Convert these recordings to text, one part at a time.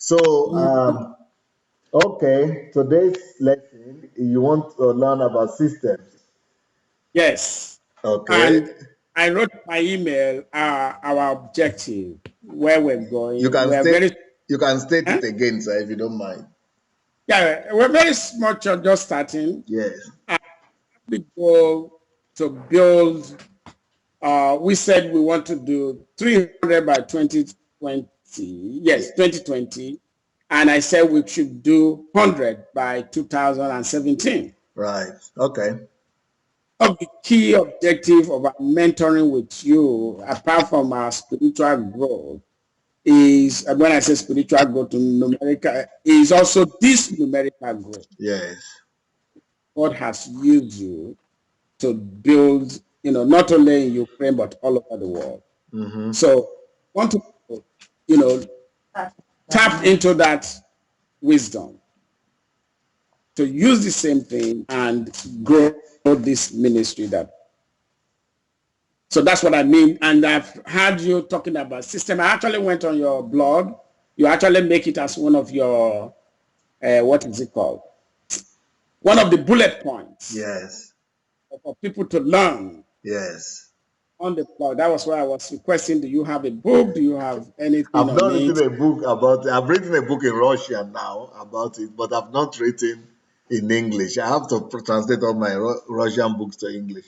So, okay, today's lesson, you want to learn about systems. Yes. Okay, And I wrote my email, our objective, where we're you going. can We're state very, you can state huh? it again, sir, if you don't mind. Yeah, we're very small, just starting. Yes, And we go to build, we said we want to do 300 by 2020. yeah, Yes, 2020. And I said we should do 100 by 2017. right. Okay, Of the key objective of our mentoring with you, apart from our spiritual growth, is when I say spiritual growth to numerical, is also this numerical growth. yes. God has used you to build, not only in Ukraine but all over the world. Mm-hmm. So, want to, you know, tap into that wisdom to use the same thing and grow this ministry that. So that's what I mean. And I've heard you talking about system. I actually went on your blog. You actually make it as one of your, what is it called? One of the bullet points Yes, for people to learn yes. on the blog. That was why I was requesting, do you have a book? Do you have anything I've on not it? written a book about it. I've written a book in Russian now about it, but I've not written in English. I have to translate all my Russian books to English.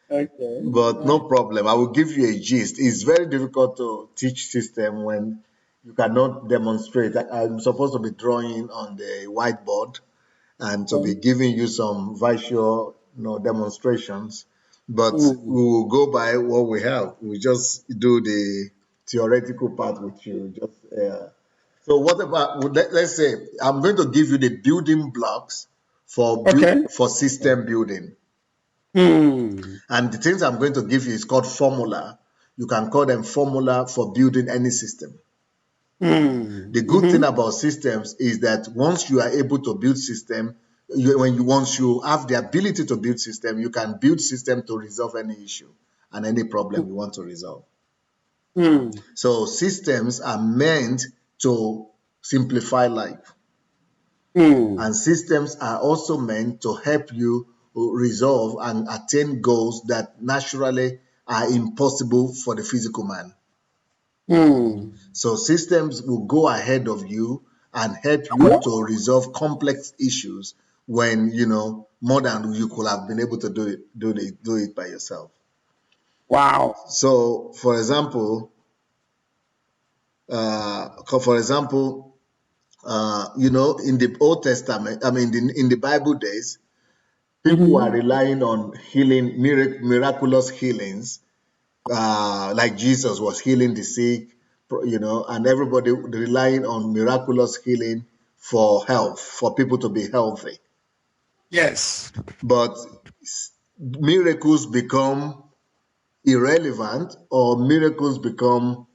Okay. But no problem. I will give you a gist. It's very difficult to teach system when you cannot demonstrate. I'm supposed to be drawing on the whiteboard and to be giving you some visual, demonstrations. But Mm. we will go by what we have. We just do the theoretical part with you. So what about? Let's say I'm going to give you the building blocks Okay. for system building. Mm. And the things I'm going to give you is called formula. You can call them formula for building any system. Mm. The good thing Mm-hmm. about systems is that once you are able to build system, once you have the ability to build system, you can build system to resolve any issue and any problem you want to resolve. Mm. So systems are meant to simplify life, and Mm. systems are also meant to help you resolve and attain goals that naturally are impossible for the physical man. Mm. So systems will go ahead of you and help you to resolve complex issues when more than you could have been able to do it by yourself. Wow. So, for example, in the Old Testament, I mean, in the Bible days, people are Mm-hmm. relying on healing, miraculous healings, like Jesus was healing the sick, and everybody relying on miraculous healing for health, for people to be healthy. Yes. But miracles become irrelevant, or miracles become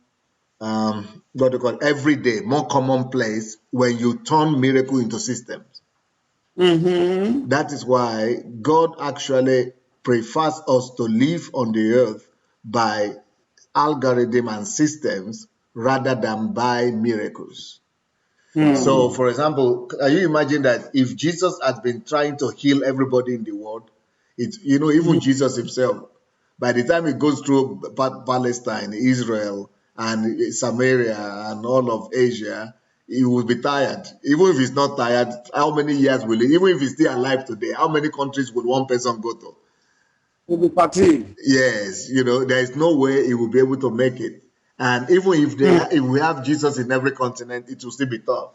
what they call everyday, more commonplace when you turn miracle into systems. Mm-hmm. That is why God actually prefers us to live on the earth by algorithm and systems rather than by miracles. So, Mm. for example, can you imagine that if Jesus had been trying to heal everybody in the world, even Jesus himself, by the time he goes through Palestine, Israel, and Samaria, and all of Asia, he will be tired. Even if he's not tired, how many years will he? Even if he's still alive today, how many countries would one person go to? Will be fatigue. Yes, there is no way he will be able to make it. And even if we have Jesus in every continent, it will still be tough.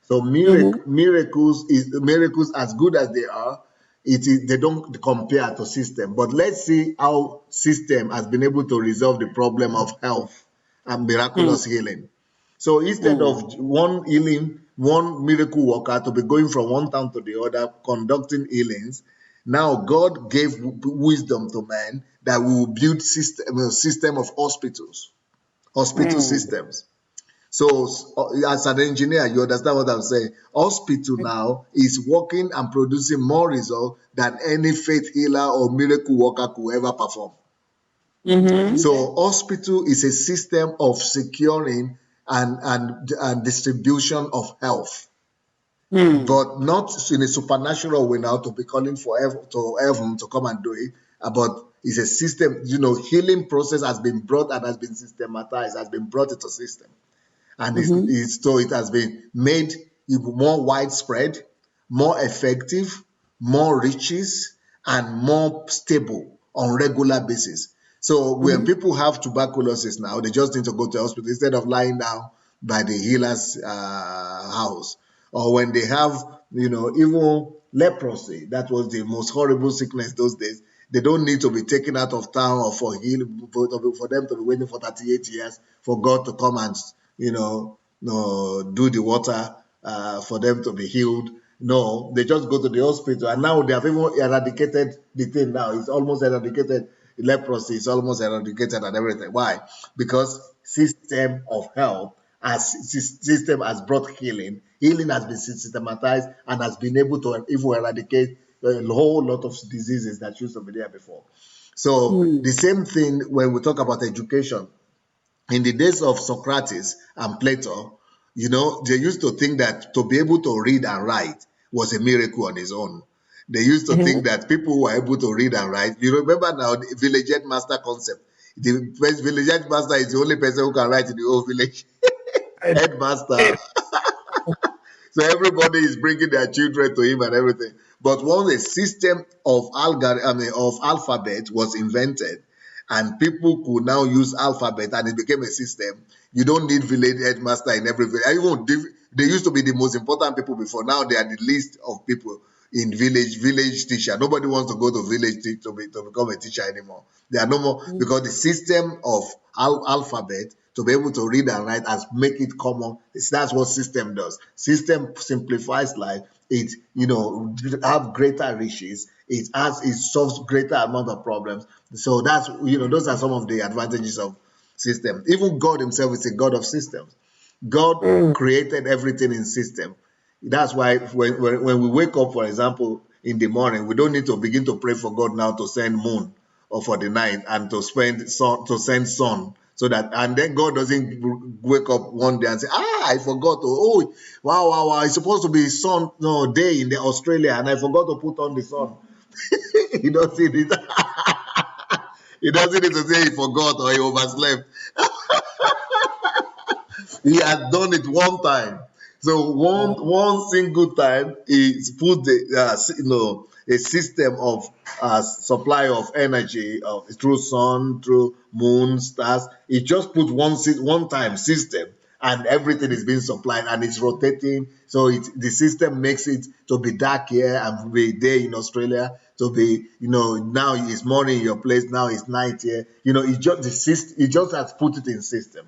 So Mm-hmm. miracles as good as they are, they don't compare to system. But let's see how system has been able to resolve the problem of health and Mm. miraculous healing. So instead Mm. of one miracle worker to be going from one town to the other conducting healings, now God gave wisdom to man that we will build a system of hospital Mm. systems. So, as an engineer, you understand what I'm saying. Hospital now is working and producing more results than any faith healer or miracle worker could ever perform. Mm-hmm. So, hospital is a system of securing and distribution of health, Mm. but not in a supernatural way now to be calling for heaven to come and do it. But it's a system, healing process has been brought and has been systematized, has been brought into system. And Mm-hmm. so it has been made more widespread, more effective, more riches, and more stable on regular basis. So when Mm-hmm. people have tuberculosis now, they just need to go to the hospital instead of lying down by the healer's house. Or when they have, even leprosy, that was the most horrible sickness those days. They don't need to be taken out of town or for healing for them to be waiting for 38 years for God to come and no, do the water for them to be healed. No, they just go to the hospital, and now they have even eradicated the thing. Now it's almost eradicated. Leprosy is almost eradicated and everything. Why? Because system of health as system has brought healing. Healing has been systematized and has been able to even eradicate a whole lot of diseases that used to be there before. So the Mm. same thing when we talk about education in the days of Socrates and Plato, they used to think that to be able to read and write was a miracle on its own. They used to think that people who are able to read and write, you remember now the village headmaster concept. The first village headmaster is the only person who can write in the whole village. Headmaster. So everybody is bringing their children to him and everything. But once a system of of alphabet was invented, and people could now use alphabet, and it became a system, you don't need village headmaster in every village. Even they used to be the most important people before. Now they are the least of people in village teacher. Nobody wants to go to village to become a teacher anymore. They are no more because the system of alphabet to be able to read and write has make it common. That's what system does. System simplifies life. It have greater riches. It solves greater amount of problems. So that's those are some of the advantages of system. Even God Himself is a God of systems. God Mm. created everything in system. That's why when we wake up, for example, in the morning, we don't need to begin to pray for God now to send moon or for the night and to send sun so that and then God doesn't wake up one day and say, I forgot to wow, it's supposed to be sun no day in the Australia and I forgot to put on the sun. He doesn't need he doesn't need to say he forgot or he overslept. He had done it one time. So one single time, he put a system of supply of energy through sun, through moon, stars. He just put one time system, and everything is being supplied and it's rotating. So the system makes it to be dark here and be day in Australia. To be now it's morning in your place, now it's night here. It just it just has put it in system.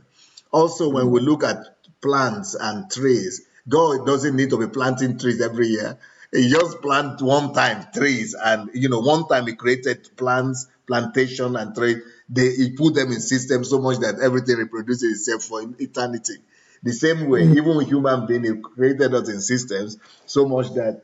Also, when we look at plants and trees, God doesn't need to be planting trees every year. He just plant one time trees, and one time He created plants, plantation, and tree. He put them in systems so much that everything reproduces itself for eternity. The same way, even human being, He created us in systems so much that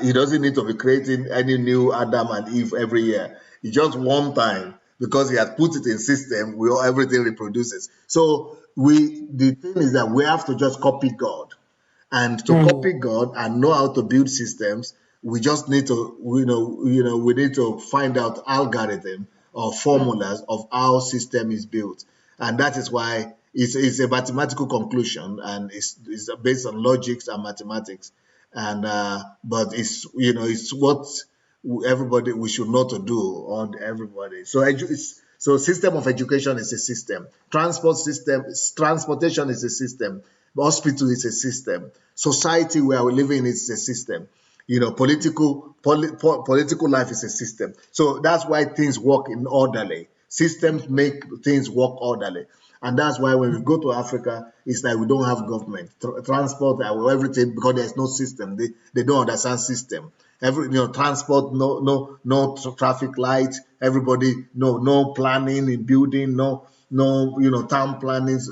he doesn't need to be creating any new Adam and Eve every year. It's just one time because he has put it in system where everything reproduces. So the thing is that we have to just copy God. And to Mm. copy God and know how to build systems, we just need to, we need to find out algorithm or formulas of how system is built. And that is why it's a mathematical conclusion and it's based on logics and mathematics. And but it's what everybody we should know to do on everybody. So so system of education is a system. Transportation is a system. Hospital is a system. Society where we live in is a system. Political life is a system. So that's why things work in orderly. Systems make things work orderly. And that's why when we go to Africa, it's like we don't have government, transport, everything, because there's no system. They don't understand system. Transport, no traffic lights. Everybody, no planning in building, no, town plannings.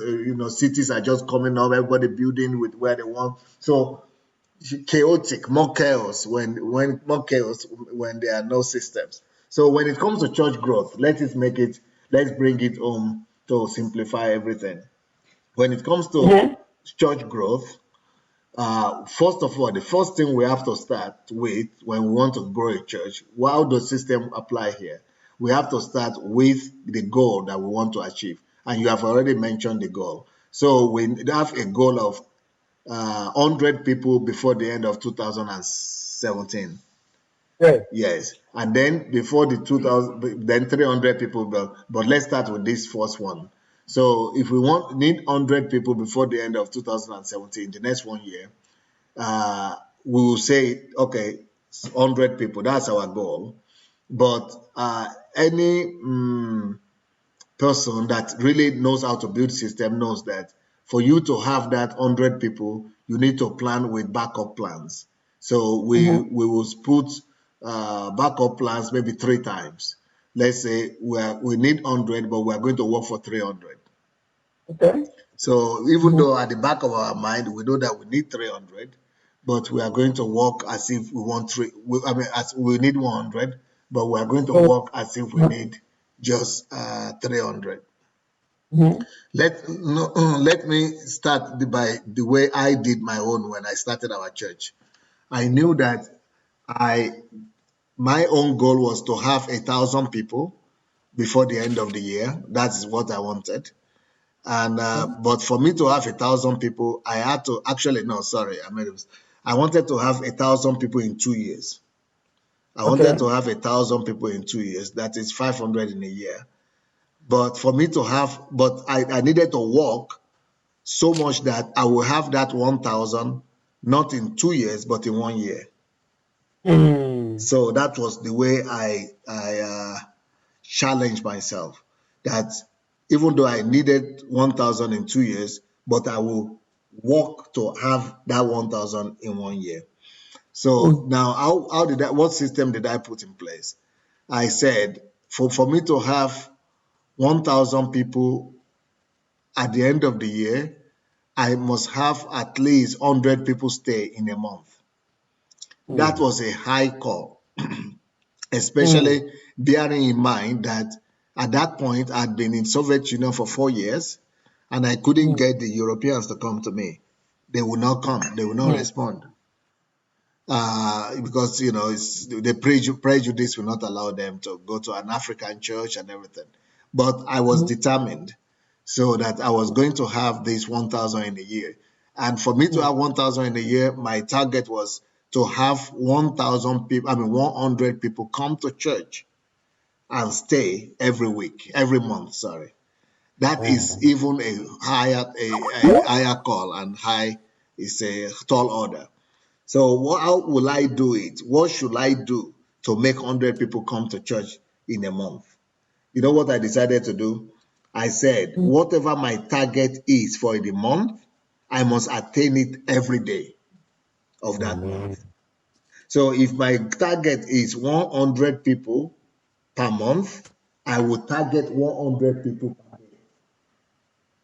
Cities are just coming up. Everybody building with where they want. So chaotic, more chaos when more chaos when there are no systems. So when it comes to church growth, let's bring it home to simplify everything. When it comes to Mm-hmm. church growth, first of all, the first thing we have to start with when we want to grow a church, how does system apply here? We have to start with the goal that we want to achieve. And you have already mentioned the goal. So we have a goal of 100 people before the end of 2017. Good. Yes. And then before the 2000, then 300 people. But let's start with this first one. So if we need 100 people before the end of 2017, the next 1 year, uh, we will say, okay, 100 people, that's our goal. But any person that really knows how to build system knows that for you to have that 100 people, you need to plan with backup plans. So Mm-hmm. we will put backup plans maybe 3 times. Let's say we need 100, but we're going to work for 300. Okay. So even Mm-hmm. though at the back of our mind we know that we need 300, but we are going to work as if we want three. I mean, as we need 100, but we are going to work as if we need just 300. Mm-hmm. Let no, let me start by the way I did my own when I started our church. I knew that I my own goal was to have 1,000 people before the end of the year. That's what I wanted. And but for me to have 1,000 people, I had to actually no, sorry, I made it. I wanted to have 1,000 people in 2 years. I wanted Okay. to have 1,000 people in 2 years. That is 500 in a year. But for me to have, but I needed to work so much that I will have that 1,000 not in 2 years, but in 1 year. Mm. So that was the way I challenged myself that even though I needed 1,000 in 2 years, but I will work to have that 1,000 in 1 year. So Mm. now, how did what system did I put in place? I said for me to have 1,000 people at the end of the year, I must have at least 100 people stay in a month. That Mm. was a high call, Mm. especially bearing in mind that at that point I'd been in Soviet Union for 4 years and I couldn't Mm. get the Europeans to come to me. They will not come. They will not Mm. respond because the prejudice will not allow them to go to an African church and everything. But I was Mm. determined so that I was going to have this 1,000 in a year. And for me to Mm. have 1,000 in a year, my target was to have 1,000 people, I mean 100 people come to church and stay every week, every month, sorry. That is Mm. even a higher call and high is a tall order. So how will I do it? What should I do to make 100 people come to church in a month? You know what I decided to do? I said, Mm. whatever my target is for the month, I must attain it every day of that Amen. month. So if my target is 100 people per month, I will target 100 people per day.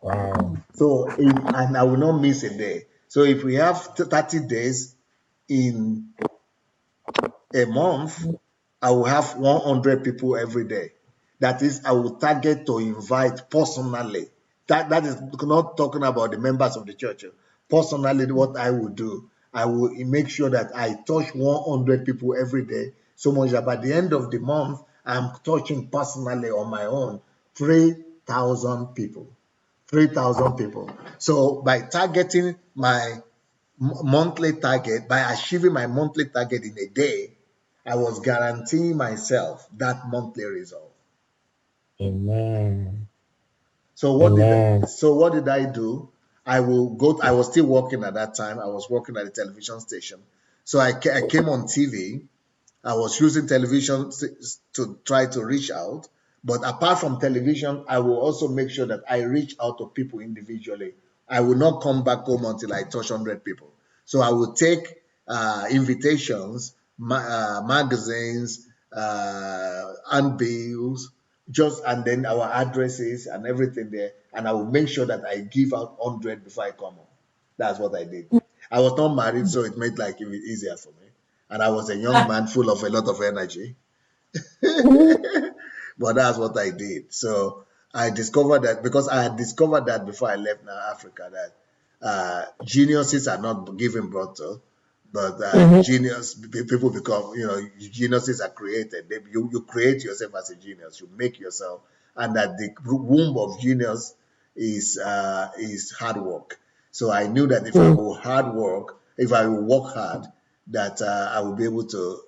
Wow. And I will not miss a day. So if we have 30 days in a month, I will have 100 people every day. That is, I will target to invite personally. That is not talking about the members of the church. Personally, what I will do, I will make sure that I touch 100 people every day, so much that by the end of the month, I'm touching personally on my own 3,000 people. 3,000 people. So by targeting my monthly target, by achieving my monthly target in a day, I was guaranteeing myself that monthly result. Amen. So Amen. what did I do? I was still working at that time. I was working at a television station. So I came on TV. I was using television to try to reach out. But apart from television, I will also make sure that I reach out to people individually. I will not come back home until I touch 100 people. So I will take invitations, magazines, handbills, and then our addresses and everything there. And I will make sure that I give out 100 before I come home. That's what I did. I was not married, so it made like it easier for me. And I was a young man full of a lot of energy. Mm. But that's what I did. So I discovered that because I had discovered that before I left now Africa that geniuses are not given birth to, but people become, geniuses are created. You create yourself as a genius. You make yourself, and that the womb of genius is hard work. So I knew that if I will work hard, that I will be able to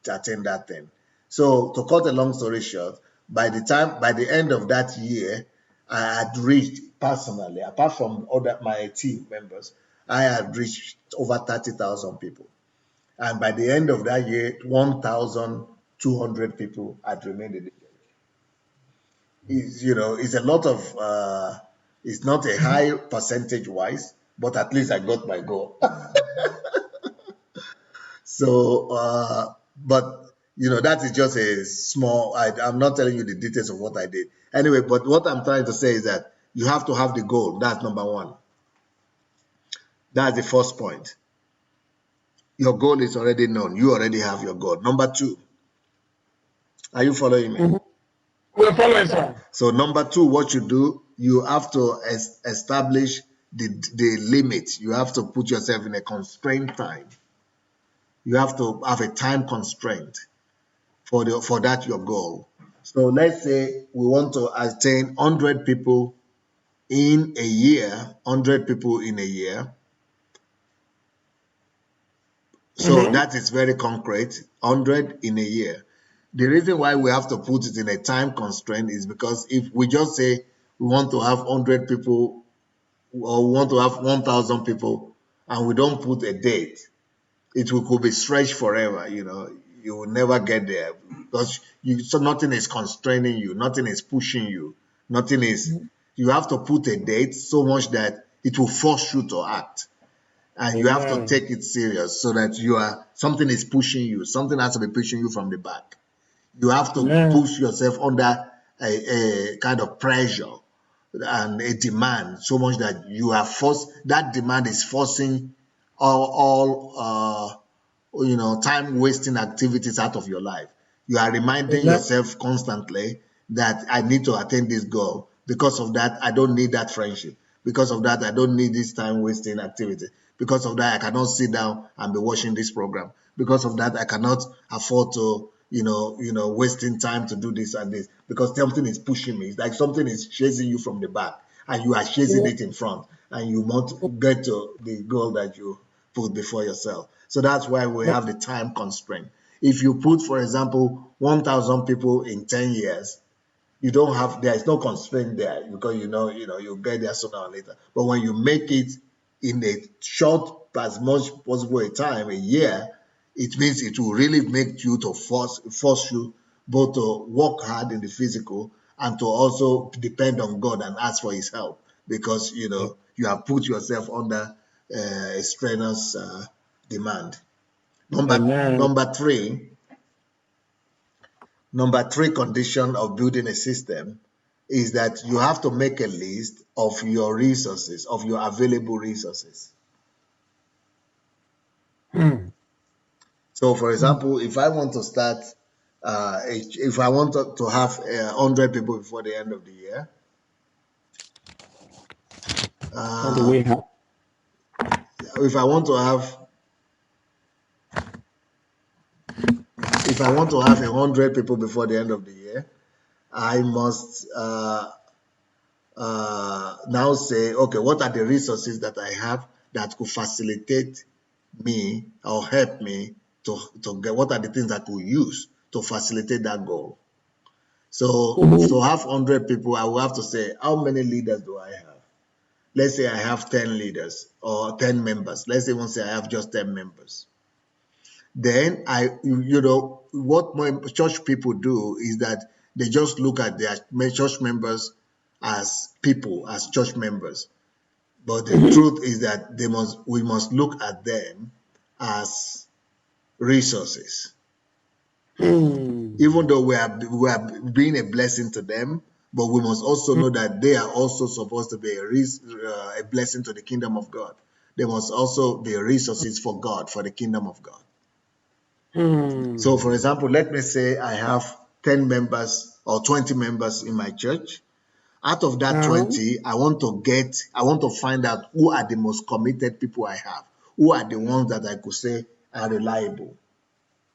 attain that thing. So to cut a long story short, by the end of that year, I had reached personally, apart from other my team members, I had reached over 30,000 people. And by the end of that year, 1,200 people had remained in the church. It's a lot of, it's not a high percentage wise, but at least I got my goal. So, but that is just a small. I'm not telling you the details of what I did. Anyway, but what I'm trying to say is that you have to have the goal. That's number one. That's the first point. Your goal is already known. You already have your goal. Number two, are you following me? We're following, sir. So number two, what you do, you have to establish the limit. You have to put yourself in a constrained time. You have to have a time constraint for that your goal. So let's say we want to attain 100 people in a year, 100 people in a year. So that is very concrete, 100 in a year. The reason why we have to put it in a time constraint is because if we just say we want to have 100 people or we want to have 1,000 people and we don't put a date, could be stretched forever. You will never get there because so nothing is constraining you, nothing is pushing you, nothing is. You have to put a date so much that it will force you to act, and you have to take it serious so that something is pushing you, something has to be pushing you from the back. You have to push yourself under a kind of pressure and a demand so much that you are forced. That demand is forcing all time wasting activities out of your life. You are reminding yourself constantly that I need to attain this goal. Because of that, I don't need that friendship. Because of that, I don't need this time wasting activity. Because of that, I cannot sit down and be watching this program. Because of that, I cannot afford to, wasting time to do this and this. Because something is pushing me. It's like something is chasing you from the back and you are chasing it in front. And you want to get to the goal that you put before yourself. So that's why we have the time constraint. If you put, for example, 1,000 people in 10 years, there is no constraint there because you'll get there sooner or later. But when you make it in a short, as much possible a time, a year, it means it will really make you to force you both to work hard in the physical and to also depend on God and ask for His help because you have put yourself under a strenuous demand. Number three condition of building a system is that you have to make a list of your resources, of your available resources. So, for example, if I want to start, if I want to have 100 people before the end of the year, if I want to have 100 people before the end of the year, I must now say, okay, what are the resources that I have that could facilitate me or help me to get, what are the things I could use to facilitate that goal? So to have 100 people, I will have to say, how many leaders do I have? Let's say I have 10 leaders or 10 members. Let's even say I have just 10 members. Then what my church people do is that they just look at their church members as people, as church members. But the truth is that we must look at them as resources. Even though we are being a blessing to them, but we must also know that they are also supposed to be a blessing to the kingdom of God. They must also be resources for God, for the kingdom of God. So, for example, let me say I have 10 members or 20 members in my church. Out of that Now, 20, I want to find out who are the most committed people I have, who are the ones that I could say are reliable.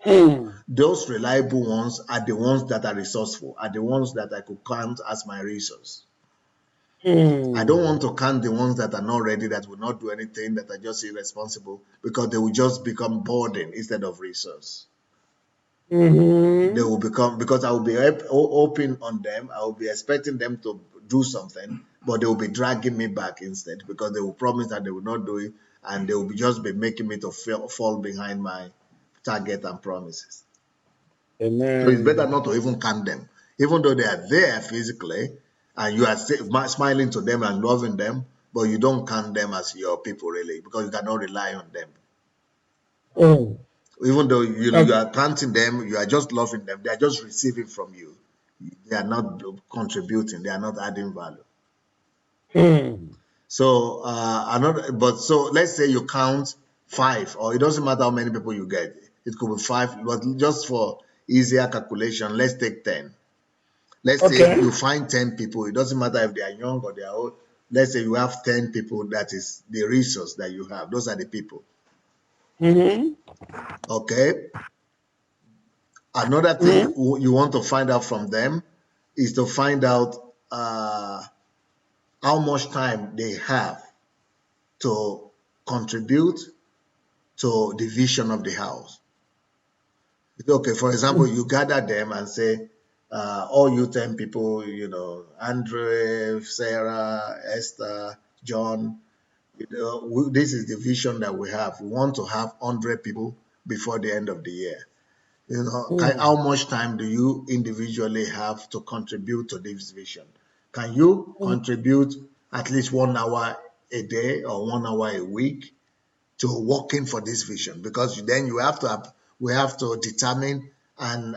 mm, Those reliable ones are the ones that are resourceful, are the ones that I could count as my resource. I don't mm, want to count the ones that are not ready, that will not do anything, that are just irresponsible, because they will just become burden instead of resource. They mm-hmm. will become, because I will be open on them. I will be expecting them to do something, but they will be dragging me back instead, because they will promise that they will not do it, and they will just be making me to fall behind my target and promises. So it's better Amen. not to even count them, even though they are there physically, and you are smiling to them and loving them, but you don't count them as your people really, because you cannot rely on them. Oh, Even though you okay. are counting them, you are just loving them. They are just receiving from you. They are not contributing. They are not adding value. Mm, So but so let's say you count five, or it doesn't matter how many people you get. It could be five, but just for easier calculation, let's take 10. Let's say okay. you find 10 people. It doesn't matter if they are young or they are old. Let's say you have 10 people. That is the resource that you have. Those are the people. Mm-hmm. Okay. Another thing Mm-hmm. you want to find out from them is to find out how much time they have to contribute to the vision of the house. Okay, for example, you gather them and say, all you 10 people, Andre, Sarah, Esther, John, this is the vision that we have. We want to have 100 people before the end of the year. How Mm, much time do you individually have to contribute to this vision? Can you mm, contribute at least 1 hour a day or 1 hour a week to working for this vision? Because then we have to determine and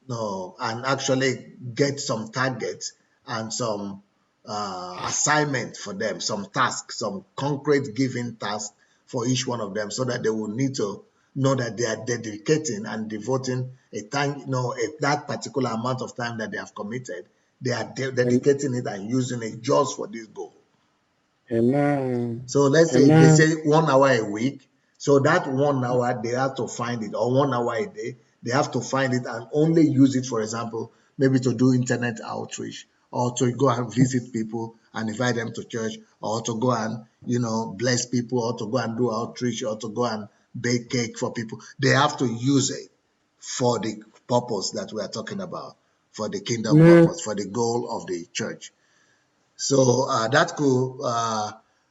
no, and actually get some targets and some assignment for them, some tasks, some concrete given tasks for each one of them, so that they will need to know that they are dedicating and devoting a time, that particular amount of time that they have committed, they are dedicating it and using it just for this goal. amen. So let's say they Amen. say 1 hour a week. So that 1 hour, they have to find it, or 1 hour a day, they have to find it and only use it, for example, maybe to do internet outreach, or to go and visit people and invite them to church, or to go and, bless people, or to go and do outreach, or to go and bake cake for people. They have to use it for the purpose that we are talking about, for the kingdom Amen. purpose, for the goal of the church. So that could,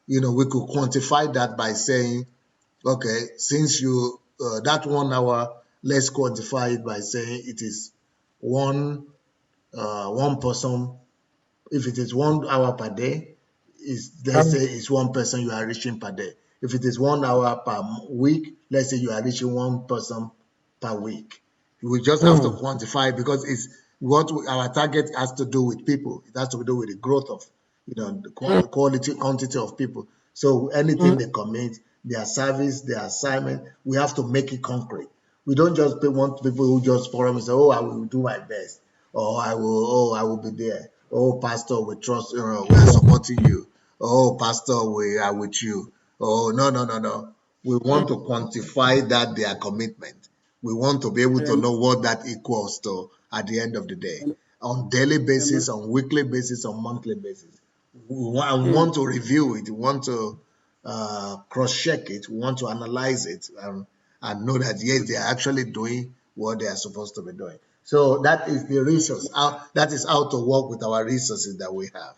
we could quantify that by saying, okay, since that 1 hour, let's quantify it by saying it is one person. If it is 1 hour per day, let's say it's one person you are reaching per day. If it is 1 hour per week, let's say you are reaching one person per week. We just have to Mm, quantify, because it's what our target has to do with people. It has to do with the growth of, the mm, quality, quantity of people. So anything mm, they commit, their service, their assignment, we have to make it concrete. We don't just want people who just forum and say, "Oh, I will do my best," or I will be there. "Oh, Pastor, we trust, we are supporting you. Oh, Pastor, we are with you." Oh, no, no, no, no. We want to quantify that their commitment. We want to be able to amen. know what that equals to at the end of the day, on daily basis, Amen. on weekly basis, on monthly basis. We Mm, want to review it. We want to cross-check it. We want to analyze it, and know that yes, they are actually doing what they are supposed to be doing. So that is the resource. That is how to work with our resources that we have.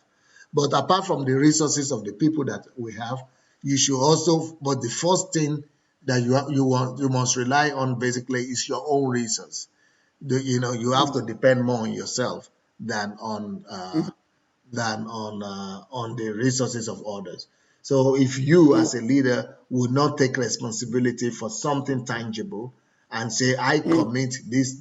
But apart from the resources of the people that we have, you should also. But the first thing that you must rely on basically is your own resource. You have mm, to depend more on yourself than on mm, the resources of others. So if you mm, as a leader would not take responsibility for something tangible and say, "I mm, commit this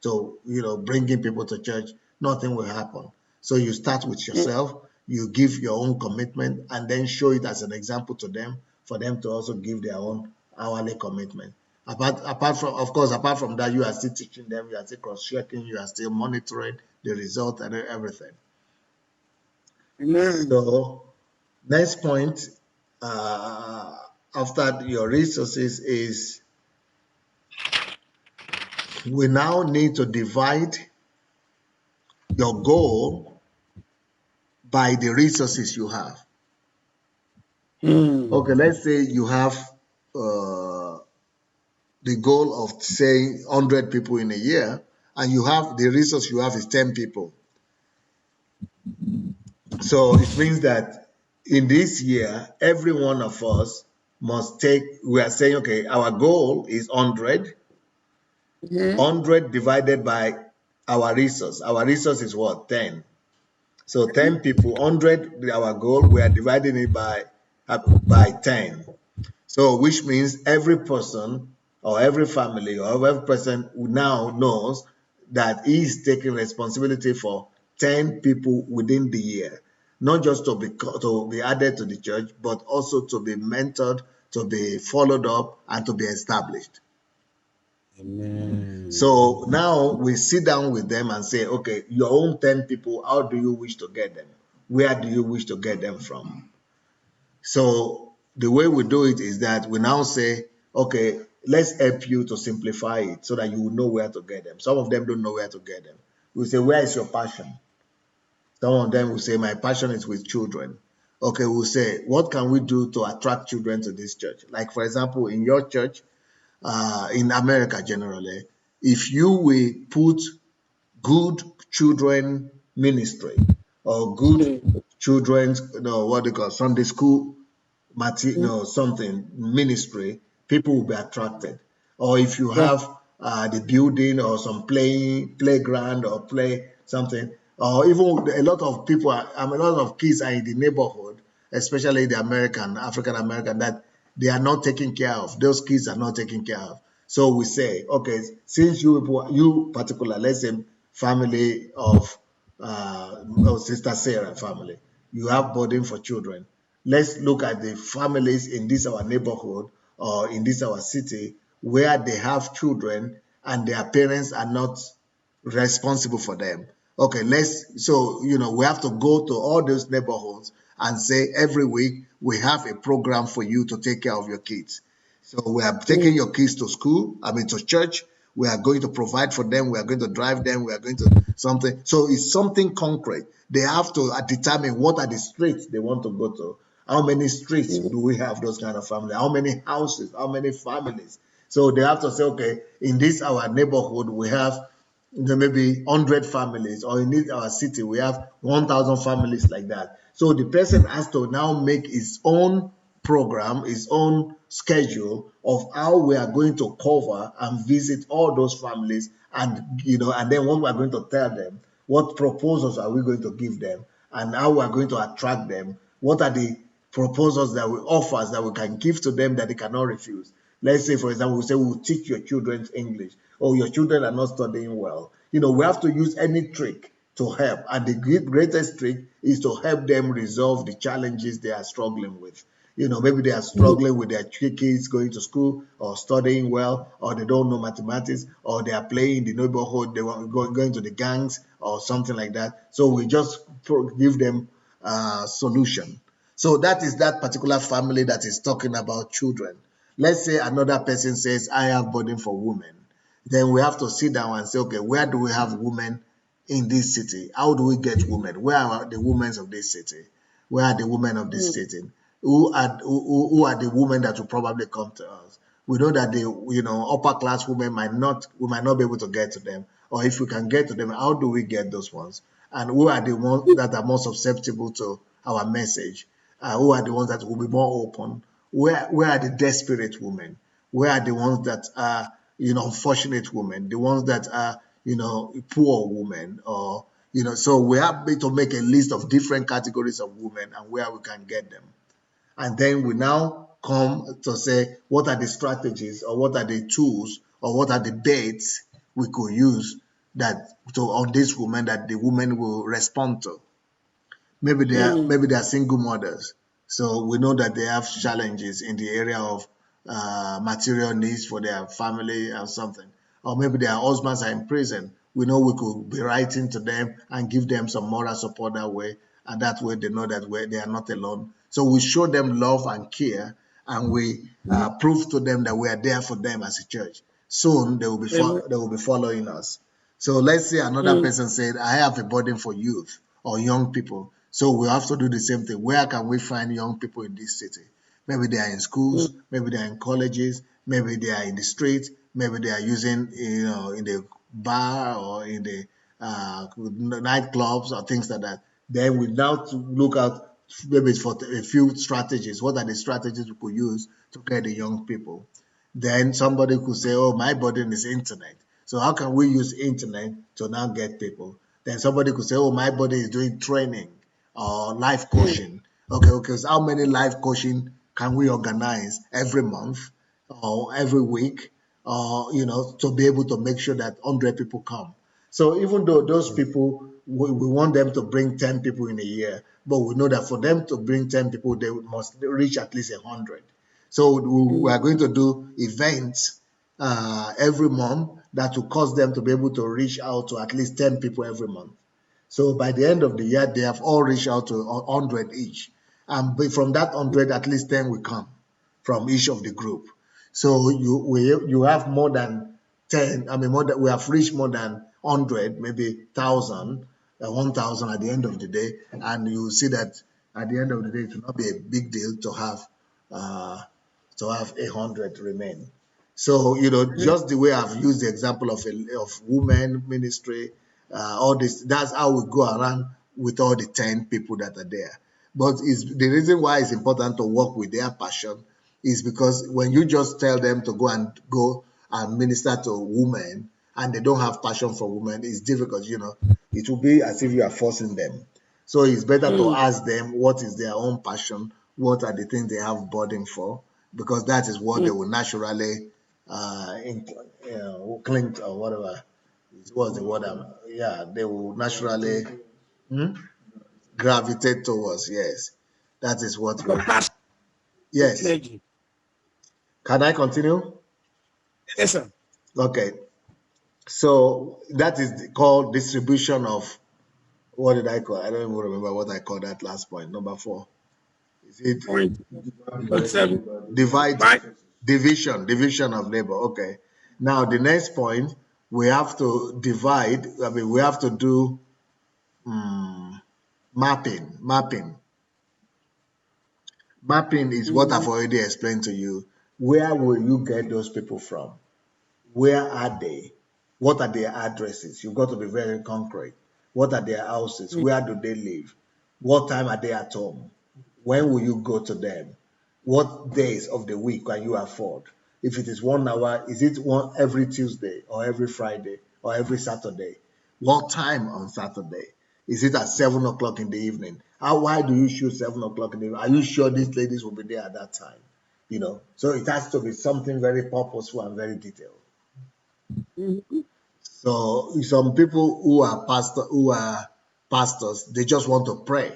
to bringing people to church," nothing will happen. So you start with mm, yourself, you give your own commitment, and then show it as an example to them, for them to also give their own hourly commitment. Apart from that, you are still teaching them, you are still cross-checking, you are still monitoring the result and everything. Amen. So next point uh, after your resources is we now need to divide your goal by the resources you have. Okay, Mm. let's say you have uh, the goal of saying 100 people in a year, and you have the resource you have is 10 people. So it means that in this year, every one of us must take, we are saying, okay, our goal is 100, Mm-hmm. 100 divided by our resource. Our resource is what? 10. So 10 people, 100, our goal, we are dividing it by 10. So, which means every person or every family or every person who now knows that he is taking responsibility for 10 people within the year, not just to be added to the church, but also to be mentored, to be followed up, and to be established. Amen. So now we sit down with them and say, okay, your own 10 people, how do you wish to get them? Where do you wish to get them from? So the way we do it is that we now say, okay, let's help you to simplify it so that you will know where to get them. Some of them don't know where to get them. We say, where is your passion? Some of them will say, my passion is with children. Okay, we'll say, what can we do to attract children to this church? Like, for example, in your church, in America generally, if you will put good children ministry or good Mm. children's, what they call Sunday school something ministry, people will be attracted. Or if you Yeah. have the building or some playground or play something, or even a lot of people, a lot of kids are in the neighborhood, especially the African American, that they are not taken care of. Those kids are not taken care of. So we say, okay, since you particular, let's say family of Sister Sarah family, you have burden for children. Let's look at the families in this our neighborhood or in this our city where they have children and their parents are not responsible for them. Okay, we have to go to all those neighborhoods and say every week we have a program for you to take care of your kids. So we are taking Mm. your kids to school, I mean to church. We are going to provide for them. We are going to drive them. We are going to something. So it's something concrete. They have to determine what are the streets they want to go to. How many streets Mm. do we have those kind of family? How many houses? How many families? So they have to say, okay, in this our neighborhood we have maybe 100 families, or in this our city we have 1,000 families like that. So the person has to now make his own program, his own schedule of how we are going to cover and visit all those families, and and then what we are going to tell them, what proposals are we going to give them, and how we are going to attract them, what are the proposals that we offers that we can give to them that they cannot refuse. Let's say, for example, we say we'll teach your children English, or your children are not studying well. We have to use any trick to help, and the greatest trick is to help them resolve the challenges they are struggling with. Maybe they are Mm. struggling with their kids going to school or studying well, or they don't know mathematics, or they are playing in the neighborhood, they want going to the gangs or something like that. So we just give them a solution. So that is that particular family that is talking about children. Let's say another person says, I have burden for women. Then we have to sit down and say, okay, where do we have women in this city? How do we get women? Where are the women of this city? Where are the women of this Mm. city? Who are the women that will probably come to us? We know that the upper class women we might not be able to get to them, or if we can get to them, how do we get those ones? And who are the ones that are more susceptible to our message? Who are the ones that will be more open? Where are the desperate women? Where are the ones that are unfortunate women? The ones that are poor women, or so we have to make a list of different categories of women and where we can get them. And then we now come to say, what are the strategies, or what are the tools, or what are the baits we could use on this woman that the woman will respond to. Mm. Maybe they are single mothers, so we know that they have challenges in the area of material needs for their family or something. Or maybe their husbands are in prison. We know we could be writing to them and give them some moral support that way, and that way they know that they are not alone. So we show them love and care, and we prove to them that we are there for them as a church. Soon they will be Amen. they will be following us. So let's say another Mm, person said, I have a burden for youth or young people. So we have to do the same thing. Where can we find young people in this city? Maybe they are in schools, mm, maybe they are in colleges, maybe they are in the street, maybe they are using, in the bar or in the nightclubs or things like that. Then we now to look at maybe for a few strategies. What are the strategies we could use to get the young people? Then somebody could say, oh, my burden is internet. So how can we use internet to now get people? Then somebody could say, oh, my body is doing training or life mm, coaching. Okay, so how many life coaching can we organize every month or every week, or to be able to make sure that 100 people come? So even though those people, we want them to bring 10 people in a year, but we know that for them to bring 10 people, they must reach at least 100. So we are mm, going to do events every month that will cause them to be able to reach out to at least 10 people every month. So by the end of the year, they have all reached out to 100 each. And from that 100, at least 10 will come from each of the group. So you have more than 10, I mean, we have reached more than 100, maybe 1,000, 1,000 at the end of the day. And you see that at the end of the day, it will not be a big deal uh, to have 100 remain. So, just the way I've used the example of women ministry, all this, that's how we go around with all the 10 people that are there. But the reason why it's important to work with their passion is because when you just tell them to go and minister to women and they don't have passion for women, it's difficult, it will be as if you are forcing them. So it's better to mm, ask them what is their own passion, what are the things they have burden for, because that is what they mm. will naturally cling to, or whatever. What's the word? Yeah, they will naturally gravitate towards. Yes, that is what So we. pass to Yes. clergy. Can I continue? Yes, sir. Okay. So that is called distribution of, what did I call? I don't even remember what I called that last point. Number 4. Is it Point 47. divide, Divide. division of labor? Okay. Now the next point, we have to divide. I mean, we have to do mapping. Mapping is what I've Mhm, already explained to you. Where will you get those people from? Where are they? What are their addresses? You've got to be very concrete. What are their houses? mm, Where do they live? What time are they at home? When will you go to them? What days of the week can you afford? If it is 1 hour, is it one every Tuesday or every Friday or every Saturday? What time on Saturday? Is it at 7 o'clock in the evening? Why do you choose 7 o'clock in the evening? Are you sure these ladies will be there at that time? So it has to be something very purposeful and very detailed. mhm. So some people who are pastors, they just want to pray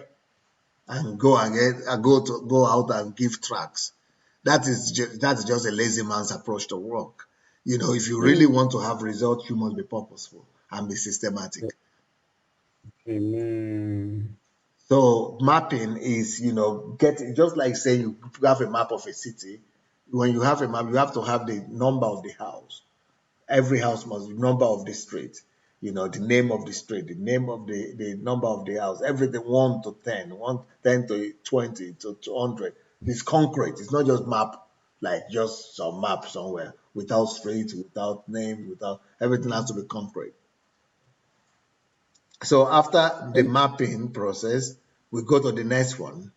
and go out and give tracts. That's just a lazy man's approach to work. If you really Mm. want to have results, you must be purposeful and be systematic. Amen. So mapping is, get just like saying you have a map of a city. When you have a map, you have to have the number of the house. Every house must be number of the street, the name of the street, the name of the number of the house, everything 1 to 10, 10 to 20 to 200. It's concrete. It's not just map, like just some map somewhere without street, without name, without everything has to be concrete. So after the Am- mapping process, we go to the next one.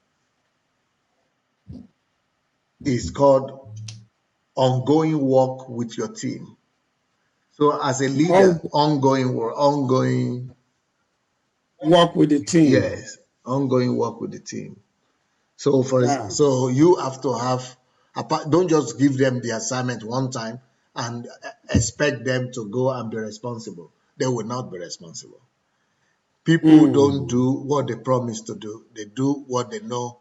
It's called ongoing work with your team. So as a On leader, ongoing work, ongoing. work with the team. Yes, ongoing work with the team. So Yeah. so you have to have, don't just give them the assignment one time and expect them to go and be responsible. They will not be responsible. People don't Mm, do what they promise to do. They do what they know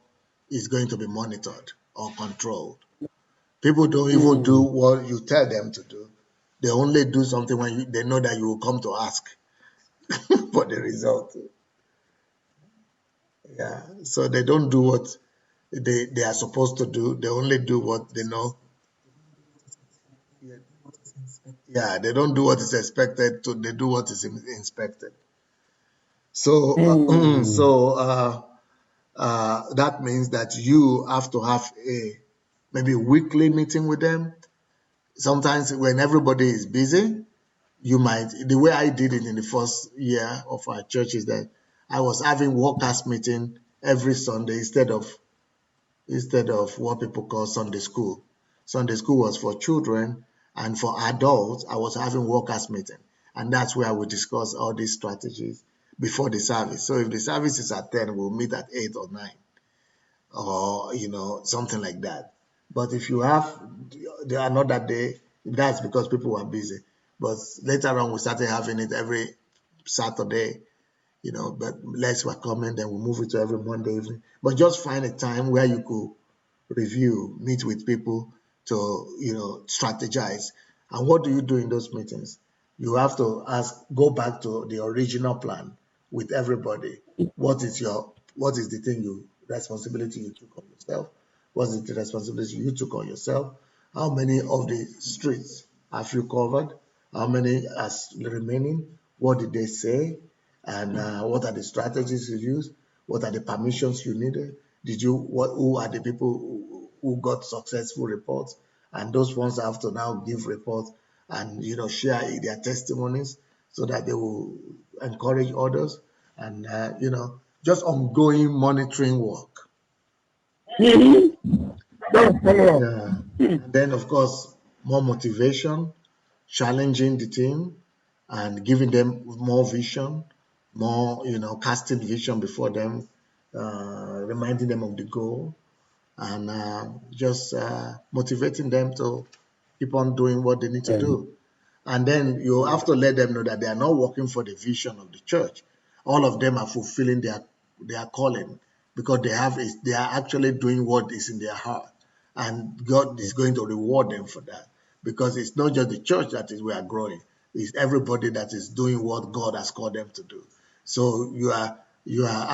is going to be monitored or controlled. People don't even do mm. what you tell them to do. They only do something when they know that you will come to ask for the result. Yeah. So they don't do what they are supposed to do. They only do what they know. Yeah, they don't do what is expected to. They do what is inspected. So, Mm. that means that you have to have a maybe weekly meeting with them. Sometimes when everybody is busy, you might. The way I did it in the first year of our church is that I was having workers meeting every Sunday instead of what people call Sunday school. Sunday school was for children, and for adults, I was having workers meeting, and that's where we discuss all these strategies before the service. So if the service is at 10, we'll meet at 8 or 9, or something like that. But if you have another day, that's because people were busy. But later on, we started having it every Saturday, but less were coming, then we move it to every Monday evening. But just find a time where you could review, meet with people to strategize. And what do you do in those meetings? You have to go back to the original plan with everybody. What is the thing responsibility you took on yourself? What is the responsibility you took on yourself? How many of the streets have you covered? How many are remaining? What did they say? And what are the strategies you used? What are the permissions you needed? Who are the people who got successful reports? And those ones have to now give reports and share their testimonies so that they will encourage others and just ongoing monitoring work. Mhm. That's follow up. Yeah. And then of course more motivation, challenging the team and giving them more vision, more, casting vision before them, reminding them of the goal, and just motivating them to keep on doing what they need to Um, do. And then you have to let them know that they are not working for the vision of the church. All of them are fulfilling their calling because they are actually doing what is in their heart, and God is going to reward them for that because it's not just the church that is we are growing; it's everybody that is doing what God has called them to do. So you are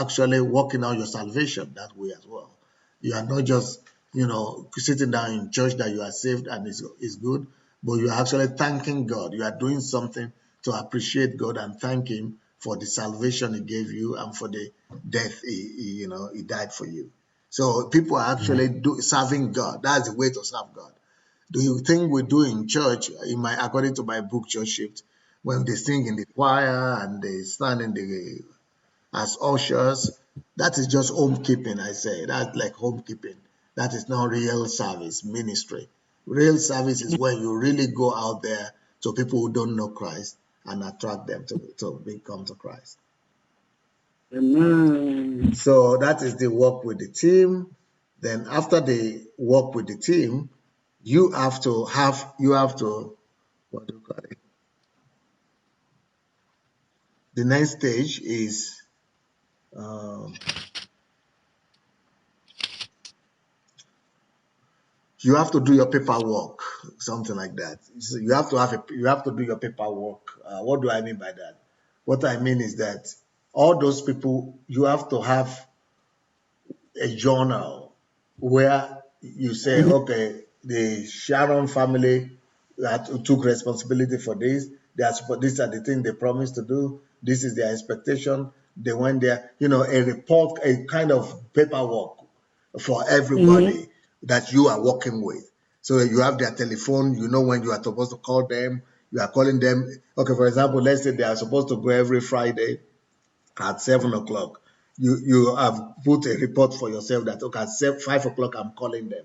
actually working out your salvation that way as well. You are not just sitting down in church that you are saved and is good, but you are actually thanking God. You are doing something to appreciate God and thank Him for the salvation He gave you and for the death He died for you. So people are actually serving God. That's the way to serve God. Do you think we do in church? According to my book, Church Shift, when they sing in the choir and they stand in the as ushers, that is just homekeeping, I say. That's like homekeeping. That is not real service, ministry. Real service is when you really go out there to people who don't know Christ and attract them to come to Christ. Amen. So that is the work with the team. Then after the work with the team, you have to what do you call it? The next stage is um, you have to do your paperwork, something like that. So you have to do your paperwork. What do I mean by that? What I mean is that all those people you have to have a journal where you say, Mhm. okay, the Sharon family took responsibility for this. These are the things they promised to do. This is their expectation. They went there, a report, a kind of paperwork for Mhm. everybody that you are working with. So you have their telephone, you know when you are supposed to call them, you are calling them. Okay, for example, let's say they are supposed to go every Friday at 7 o'clock. You have put a report for yourself that okay at 5 o'clock I'm calling them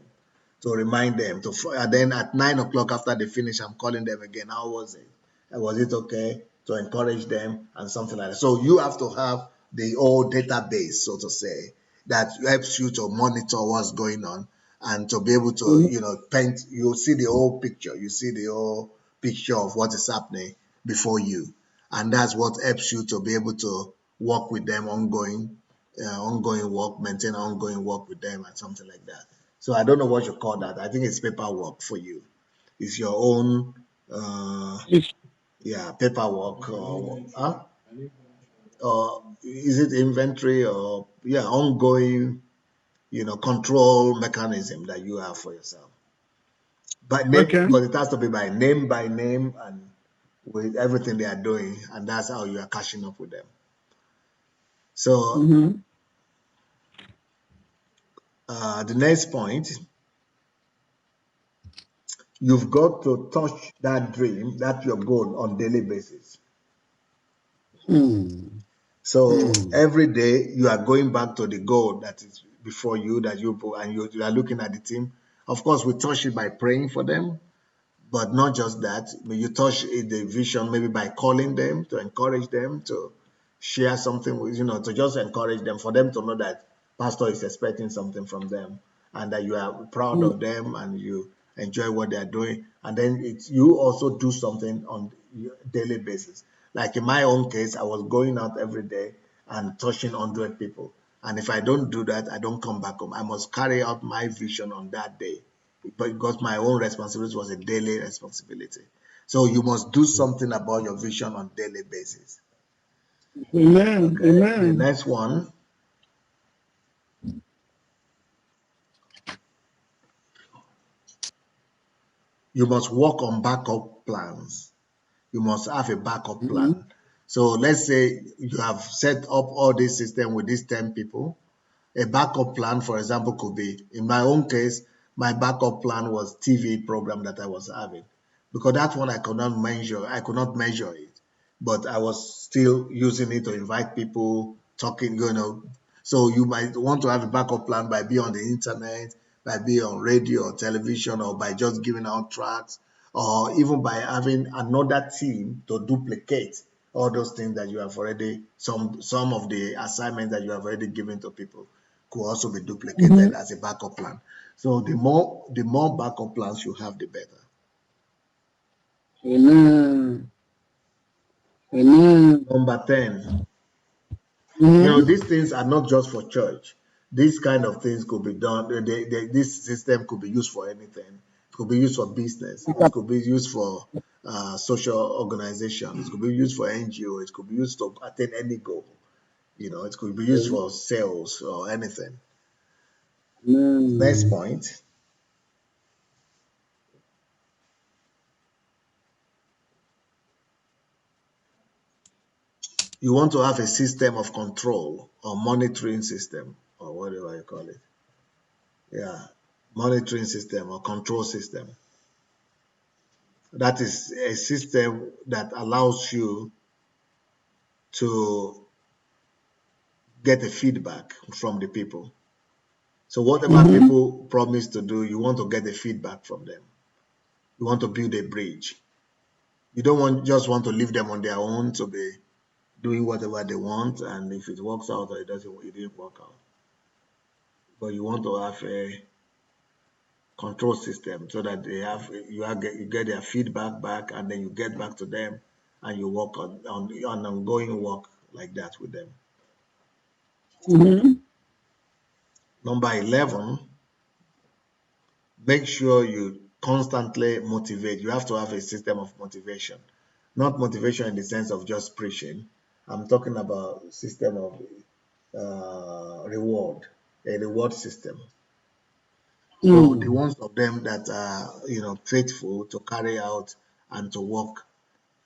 to remind them and then at 9 o'clock after they finish I'm calling them again. How was it? Was it okay? To encourage them and something like that. So you have to have the whole database, so to say, that helps you to monitor what's going on and to be able to, Mhm. paint. You see the whole picture. You see the whole picture of what is happening before you, and that's what helps you to be able to work with them ongoing work, maintain ongoing work with them, and something like that. So I don't know what you call that. I think it's paperwork for you. It's your own, If yeah, paperwork. Huh? is it inventory or yeah, ongoing, control mechanism that you have for yourself. By name, Okay. but it has to be by name, and with everything they are doing, and that's how you are catching up with them. So Mm-hmm. the next point, you've got to touch that dream, that your goal on daily basis. Mm. So Mm. every day you are going back to the goal that is before you that you put, and you are looking at the team. Of course, we touch it by praying for them, but not just that. You touch the vision maybe by calling them to encourage them to share something with, to just encourage them, for them to know that pastor is expecting something from them and that you are proud of them and you enjoy what they are doing. And then you also do something on a daily basis. Like in my own case, I was going out every day and touching 100 people. And if I don't do that, I don't come back home. I must carry out my vision on that day, because my own responsibility was a daily responsibility. So you must do something about your vision on daily basis. Amen. Okay. The Amen. next one, you must work on backup plans. You must have a backup Mm-hmm. plan. So let's say you have set up all this system with these 10 people. A backup plan, for example, could be, in my own case, my backup plan was TV program that I was having, because that one I could not measure. I could not measure it, but I was still using it to invite people, talking, So you might want to have a backup plan by being on the internet, by being on radio or television, or by just giving out tracks, or even by having another team to duplicate all those things that you have already, some of the assignments that you have already given to people could also be Mm-hmm. duplicated as a backup plan. So the more backup plans you have, the better. Amen. Amen. Number 10, Mm-hmm. these things are not just for church. These kind of things could be done. This system could be used for anything. It could be used for business. It could be used for social organizations. It could be used for NGO. It could be used to attain any goal. It could be used for sales or anything. Next Amen. point, you want to have a system of control or monitoring system, or whatever you call it. Yeah, monitoring system or control system. That is a system that allows you to get a feedback from the people. So whatever Mm-hmm. people promise to do, you want to get the feedback from them. You want to build a bridge. You don't just want to leave them on their own to be doing whatever they want, and if it works out or it didn't work out. But you want to have a control system so that you get their feedback back, and then you get back to them and you work on ongoing work like that with them. Mm-hmm. Number 11, make sure you constantly motivate. You have to have a system of motivation, not motivation in the sense of just preaching. I'm talking about system of reward, a reward system. So the Mm. ones of them that are faithful to carry out and to work,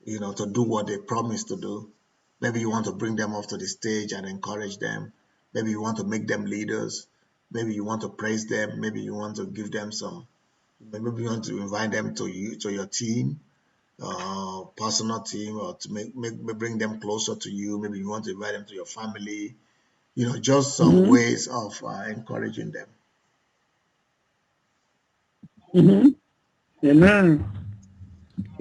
to do what they promise to do. Maybe you want to bring them off to the stage and encourage them. Maybe you want to make them leaders. Maybe you want to praise them. Maybe you want to give them some. Maybe you want to invite them to your team, personal team, or to bring them closer to you. Maybe you want to invite them to your family. Just some Mm-hmm. ways of encouraging them. Mm-hmm. Amen.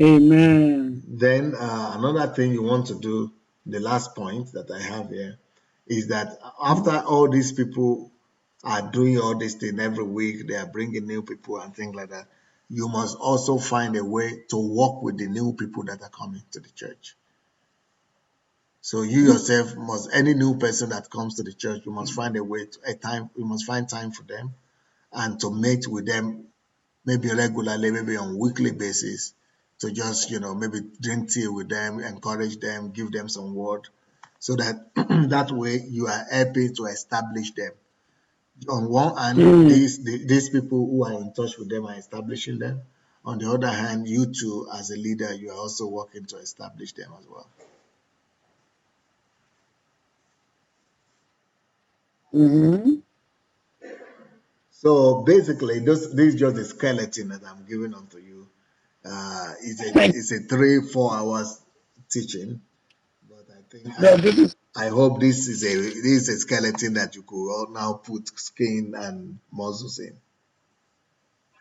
Amen. Then another thing you want to do, the last point that I have here, is that after all these people are doing all this thing every week, they are bringing new people and things like that, you must also find a way to work with the new people that are coming to the church. So you yourself must, any new person that comes to the church, you must find a way you must find time for them and to meet with them, maybe regularly, maybe on weekly basis, to just maybe drink tea with them, encourage them, give them some word, so that that way you are helping to establish them. On one hand, Mm. these people who are in touch with them are establishing them. On the other hand, you too, as a leader, you are also working to establish them as well. Mm-hmm. So basically, this is just a skeleton that I'm giving unto you. Thank It's a 3-4 hours teaching, but I think no, this is I hope this is a skeleton that you could all now put skin and muscles in.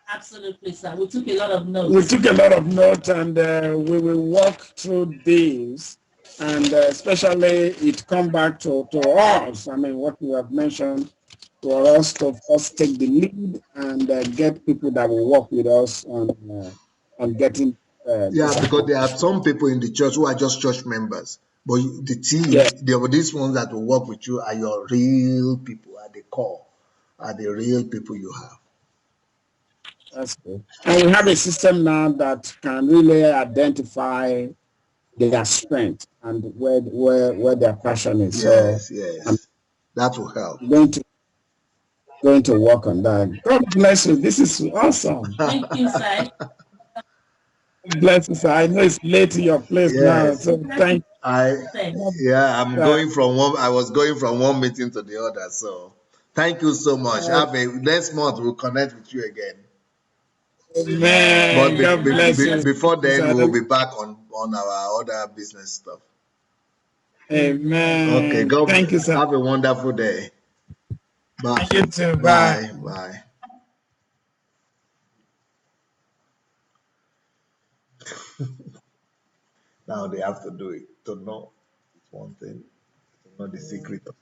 absolutely, sir. We took a lot of notes. We took a lot of notes, and we will walk through these, and especially it come back to us. I mean, what we have mentioned, for us to first take the lead and get people that will work with us on getting Yeah, this because there are accomplished. some people in the church who are just church members, but the Yeah, team, these ones that will work with you are your real people at the core, are the real people you have. that's good. And we have a system now that can really identify their strength and where their passion is. So Yes, I'm yes, that will help. going to work on that. God bless you. This is awesome. Thank you, sir. Bless you, sir. I know it's late to your place now, Yes, so thank I you. yeah, I'm Uh, going from one. I was going from one meeting to the other. So thank you so much. uh, Have a next month we'll connect with you again. But Amen. God bless you. before then, Sir. we'll be back on our other business stuff. Okay, Amen. God Thank you, sir. have a wonderful day. Bye. You too. Bye. Bye. Bye. Now they have to do it to know one thing, to know the secret of